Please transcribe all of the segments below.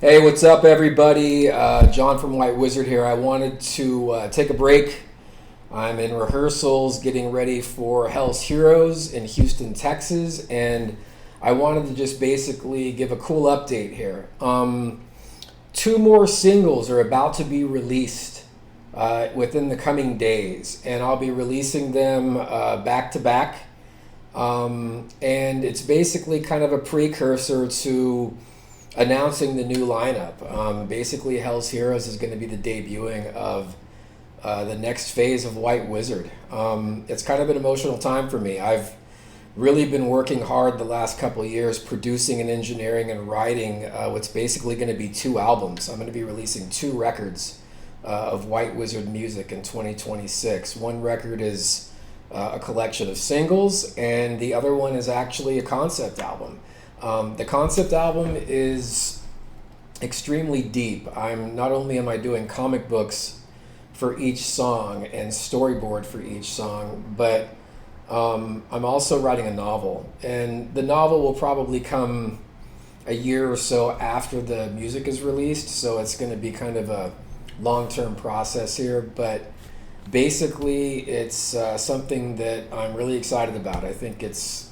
Hey, what's up, everybody? John from Wizzard here. I wanted to take a break. I'm in rehearsals getting ready for Hell's Heroes in Houston, Texas, and I wanted to just basically give a cool update here. Two more singles are about to be released within the coming days, and I'll be releasing them back to back. And it's basically kind of a precursor to announcing the new lineup. Basically, Hell's Heroes is going to be the debuting of the next phase of Wizzard. It's kind of an emotional time for me. I've really been working hard the last couple of years producing and engineering and writing what's basically going to be two albums. I'm going to be releasing two records of Wizzard music in 2026. One record is a collection of singles, and the other one is actually a concept album. The concept album is extremely deep. Not only am I doing comic books for each song and storyboard for each song, but I'm also writing a novel. And the novel will probably come a year or so after the music is released, so it's going to be kind of a long-term process here. But basically, it's something that I'm really excited about. I think it's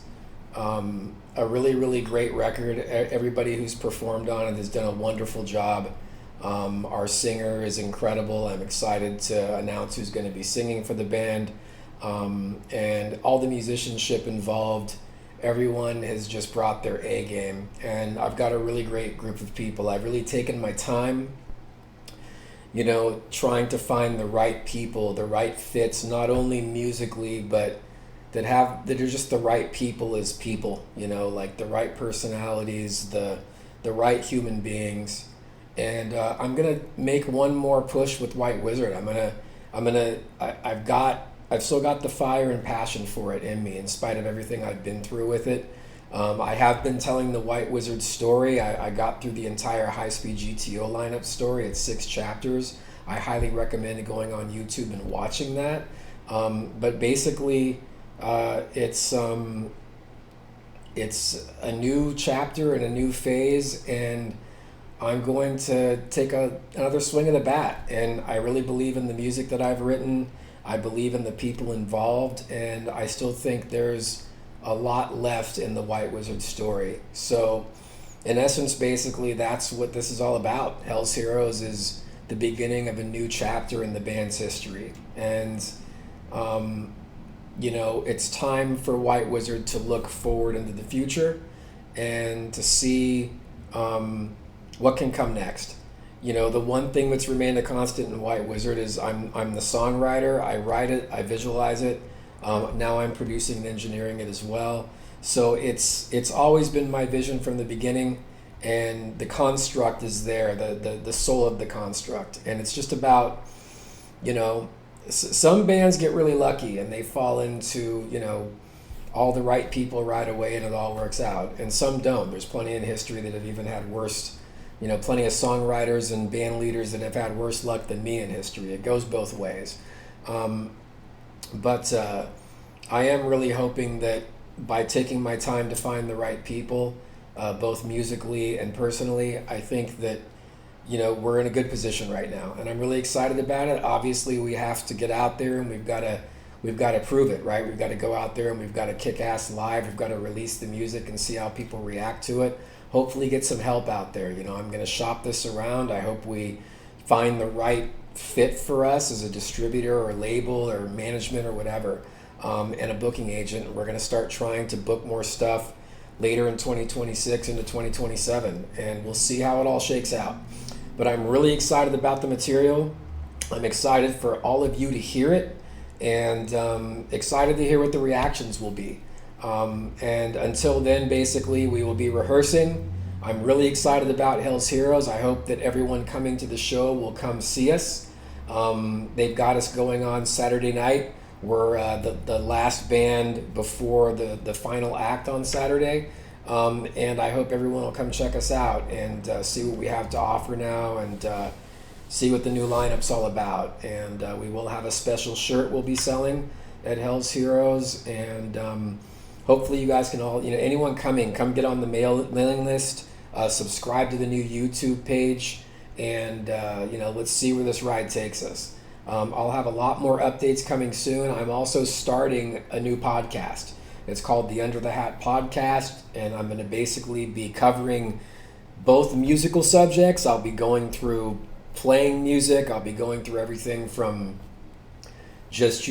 a really, really great record. Everybody who's performed on it has done a wonderful job. Our singer is incredible. I'm excited to announce who's going to be singing for the band. And all the musicianship involved, everyone has just brought their A game. And I've got a really great group of people. I've really taken my time, trying to find the right people, the right fits, not only musically, but that are just the right people as people, like the right personalities, the right human beings. And I'm gonna make one more push with Wizzard. I've still got the fire and passion for it in me, in spite of everything I've been through with it. I have been telling the Wizzard story. I got through the entire High Speed GTO lineup story. It's 6 chapters. I highly recommend going on YouTube and watching that. But basically, it's a new chapter and a new phase, and I'm going to take another swing of the bat. And I really believe in the music that I've written. I believe in the people involved, and I still think there's a lot left in the Wizzard story. So, in essence, basically, that's what this is all about. Hell's Heroes is the beginning of a new chapter in the band's history, and it's time for Wizzard to look forward into the future and to see what can come next. The one thing that's remained a constant in Wizzard is I'm the songwriter. I write it, I visualize it. Now I'm producing and engineering it as well. So it's always been my vision from the beginning, and the construct is there, the soul of the construct. And it's just about, some bands get really lucky and they fall into, all the right people right away and it all works out. And some don't. There's plenty in history that have even had worse, plenty of songwriters and band leaders that have had worse luck than me in history. It goes both ways. But I am really hoping that by taking my time to find the right people, both musically and personally, I think that we're in a good position right now, and I'm really excited about it. Obviously, we have to get out there, and we've got to prove it, right? We've got to go out there, and we've got to kick ass live. We've got to release the music and see how people react to it. Hopefully, get some help out there. I'm going to shop this around. I hope we find the right fit for us as a distributor or label or management or whatever, and a booking agent. We're going to start trying to book more stuff later in 2026 into 2027, and we'll see how it all shakes out. But I'm really excited about the material. I'm excited for all of you to hear it, and excited to hear what the reactions will be. And until then, basically, we will be rehearsing. I'm really excited about Hell's Heroes. I hope that everyone coming to the show will come see us. They've got us going on Saturday night. We're the last band before the final act on Saturday. And I hope everyone will come check us out and see what we have to offer now, and see what the new lineup's all about. And we will have a special shirt we'll be selling at Hell's Heroes, and hopefully you guys can all, anyone coming, come get on the mailing list. Subscribe to the new YouTube page, and let's see where this ride takes us. I'll have a lot more updates coming soon. I'm also starting a new podcast. It's called the Under the Hat Podcast, and I'm going to basically be covering both musical subjects. I'll be going through playing music. I'll be going through everything from just,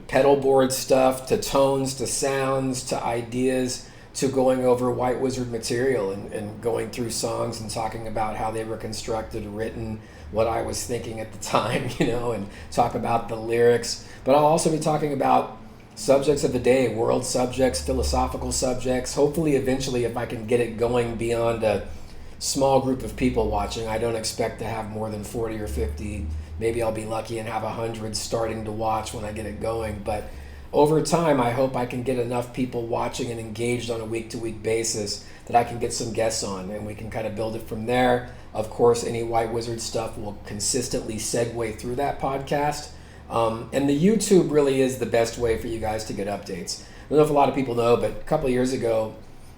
pedal board stuff to tones to sounds to ideas to going over White Wizzard material and going through songs and talking about how they were constructed, written, what I was thinking at the time, and talk about the lyrics. But I'll also be talking about subjects of the day, world subjects, philosophical subjects. Hopefully, eventually, if I can get it going beyond a small group of people watching, I don't expect to have more than 40 or 50. Maybe I'll be lucky and have 100 starting to watch when I get it going. But over time, I hope I can get enough people watching and engaged on a week-to-week basis that I can get some guests on, and we can kind of build it from there. Of course, any White Wizzard stuff will consistently segue through that podcast. And the YouTube really is the best way for you guys to get updates. I don't know if a lot of people know, but a couple of years ago,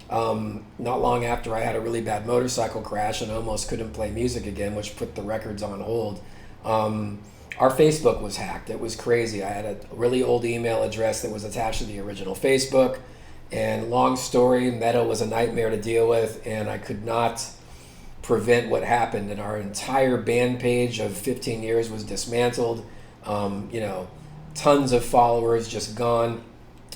not long after I had a really bad motorcycle crash and almost couldn't play music again, which put the records on hold, our Facebook was hacked. It was crazy. I had a really old email address that was attached to the original Facebook, and long story, Meta was a nightmare to deal with, and I could not prevent what happened, and our entire band page of 15 years was dismantled. Tons of followers just gone.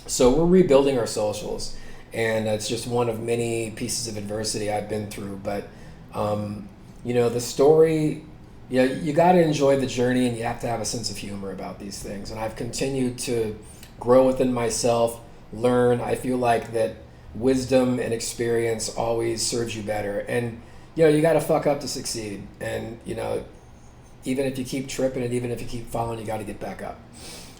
So we're rebuilding our socials, and it's just one of many pieces of adversity I've been through. But the story, you got to enjoy the journey, and you have to have a sense of humor about these things. And I've continued to grow within myself, learn. I feel like that wisdom and experience always serves you better. And you got to fuck up to succeed. And even if you keep tripping and even if you keep falling, you got to get back up.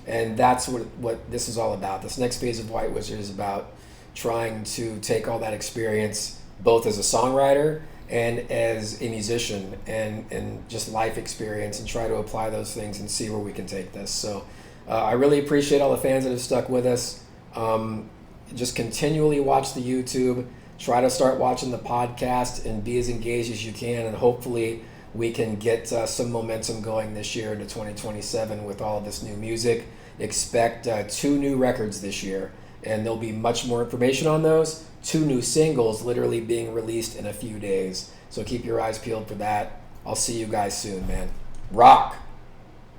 And that's what this is all about. This next phase of White Wizzard is about trying to take all that experience, both as a songwriter and as a musician, and just life experience, and try to apply those things and see where we can take this. So I really appreciate all the fans that have stuck with us. Just continually watch the YouTube. Try to start watching the podcast and be as engaged as you can, and hopefully we can get some momentum going this year into 2027 with all of this new music. Expect 2 new records this year, and there'll be much more information on those. 2 new singles literally being released in a few days. So keep your eyes peeled for that. I'll see you guys soon, man. Rock!